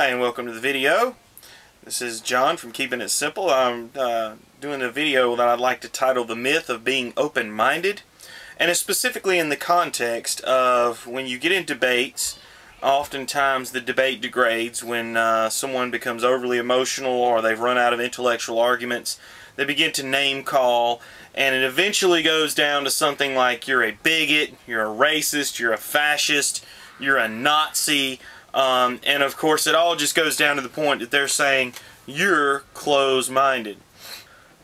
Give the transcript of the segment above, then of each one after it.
Hi, and welcome to the video. This is John from Keeping It Simple. I'm doing a video that I'd like to title The Myth of Being Open-Minded. And it's specifically in the context of when you get in debates, oftentimes the debate degrades when someone becomes overly emotional or they've run out of intellectual arguments. They begin to name call, and it eventually goes down to something like you're a bigot, you're a racist, you're a fascist, you're a Nazi. And of course it all just goes down to the point that they're saying you're closed-minded.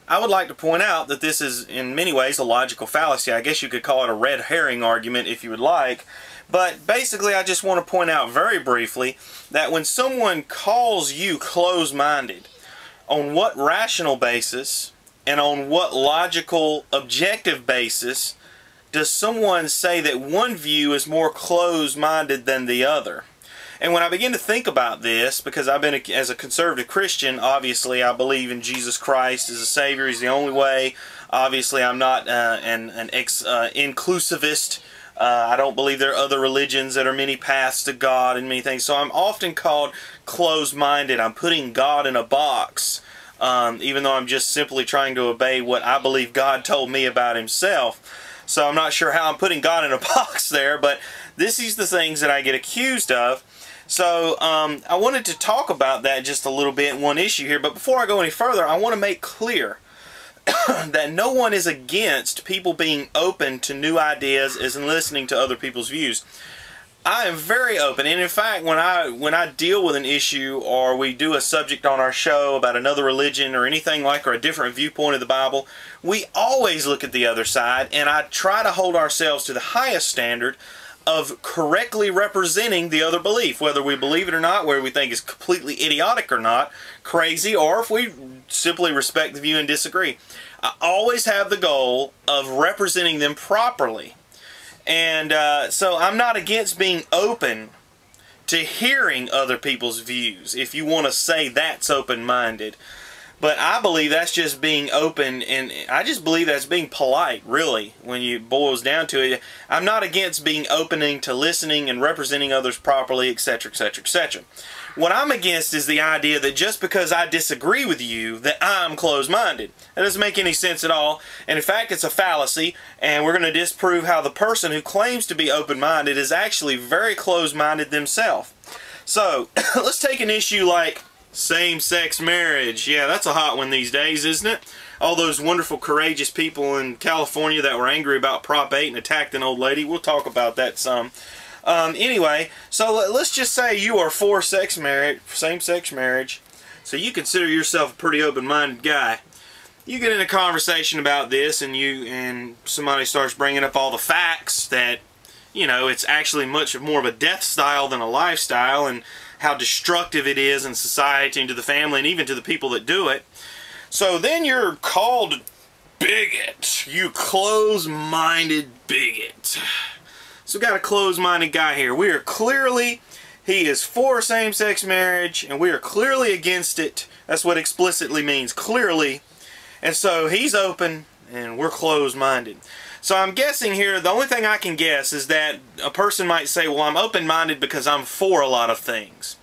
I would like to point out that this is in many ways a logical fallacy. I guess you could call it a red herring argument if you would like. But basically I just want to point out very briefly that when someone calls you closed-minded, on what rational basis and on what logical objective basis does someone say that one view is more closed-minded than the other? And when I begin to think about this, because I've been, as a conservative Christian, obviously I believe in Jesus Christ as a Savior. He's the only way. Obviously I'm not an inclusivist. I don't believe there are other religions that are many paths to God and many things. So I'm often called closed-minded. I'm putting God in a box, even though I'm just simply trying to obey what I believe God told me about Himself. So I'm not sure how I'm putting God in a box there, but this is the things that I get accused of. So I wanted to talk about that just a little bit in one issue here, but before I go any further, I want to make clear that no one is against people being open to new ideas as in listening to other people's views. I am very open, and in fact when I deal with an issue or we do a subject on our show about another religion or anything like, or a different viewpoint of the Bible, we always look at the other side, and I try to hold ourselves to the highest standard of correctly representing the other belief, whether we believe it or not, whether we think it's completely idiotic or not, crazy, or if we simply respect the view and disagree. I always have the goal of representing them properly. And so I'm not against being open to hearing other people's views, if you want to say that's open-minded. But I believe that's just being open, and I just believe that's being polite, really, when it boils down to it. I'm not against being opening to listening and representing others properly, etc., etc., etc. What I'm against is the idea that just because I disagree with you, that I'm closed-minded. That doesn't make any sense at all, and in fact it's a fallacy, and we're going to disprove how the person who claims to be open-minded is actually very closed-minded themselves. So, let's take an issue like same-sex marriage. Yeah, that's a hot one these days, isn't it? All those wonderful, courageous people in California that were angry about Prop 8 and attacked an old lady. We'll talk about that some. Anyway, so let's just say you are for same-sex marriage. So you consider yourself a pretty open-minded guy. You get in a conversation about this, and somebody starts bringing up all the facts that, you know, it's actually much more of a death style than a lifestyle, and how destructive it is in society and to the family and even to the people that do it. So then you're called bigot. You close-minded bigot. So we've got a close-minded guy here. We are clearly, he is for same-sex marriage, and we are clearly against it. That's what explicitly means, clearly. And so he's open, and we're closed-minded. So I'm guessing here, the only thing I can guess is that a person might say, well, I'm open-minded because I'm for a lot of things.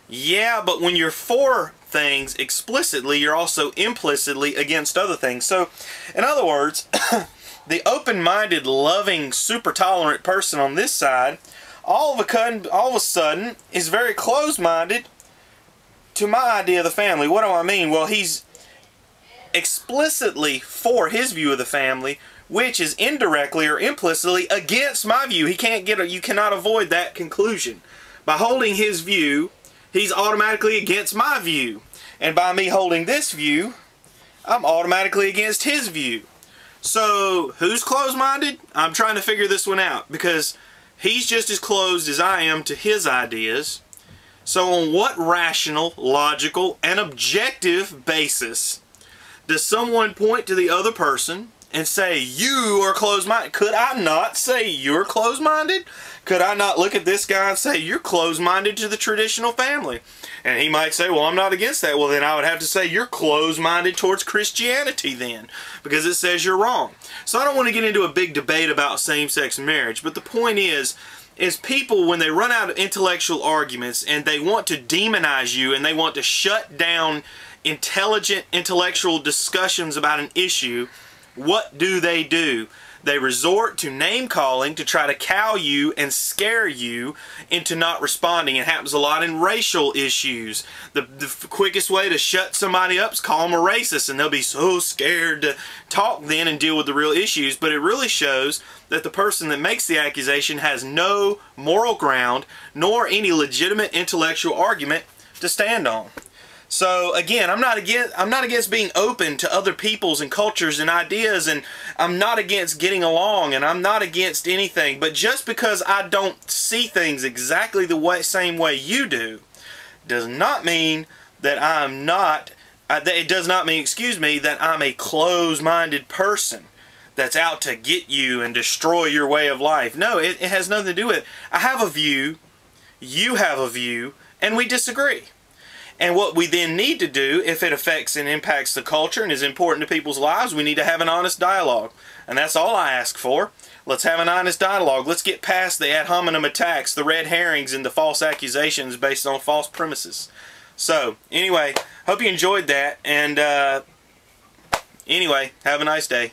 Yeah, but when you're for things explicitly, you're also implicitly against other things. So, in other words, the open-minded, loving, super tolerant person on this side, all of a sudden, is very closed-minded to my idea of the family. What do I mean? Well, he's explicitly for his view of the family, which is indirectly or implicitly against my view. You cannot avoid that conclusion. By holding his view, he's automatically against my view. And by me holding this view, I'm automatically against his view. So, who's closed-minded? I'm trying to figure this one out, because he's just as closed as I am to his ideas. So on what rational, logical, and objective basis does someone point to the other person and say, you are closed-minded? Could I not say you're closed-minded? Could I not look at this guy and say, you're closed-minded to the traditional family? And he might say, well, I'm not against that. Well, then I would have to say, you're closed-minded towards Christianity then, because it says you're wrong. So I don't want to get into a big debate about same-sex marriage, but the point is, is people, when they run out of intellectual arguments and they want to demonize you and they want to shut down intelligent intellectual discussions about an issue, what do? They resort to name calling to try to cow you and scare you into not responding. It happens a lot in racial issues. The quickest way to shut somebody up is call them a racist, and they'll be so scared to talk then and deal with the real issues. But it really shows that the person that makes the accusation has no moral ground nor any legitimate intellectual argument to stand on. So again, I'm not against being open to other peoples and cultures and ideas, and I'm not against getting along, and I'm not against anything. But just because I don't see things exactly the same way you do, does not mean that I'm not. It does not mean, excuse me, that I'm a closed-minded person that's out to get you and destroy your way of life. No, it has nothing to do with it. I have a view, you have a view, and we disagree. And what we then need to do, if it affects and impacts the culture and is important to people's lives, we need to have an honest dialogue. And that's all I ask for. Let's have an honest dialogue. Let's get past the ad hominem attacks, the red herrings, and the false accusations based on false premises. So, anyway, hope you enjoyed that. And anyway, have a nice day.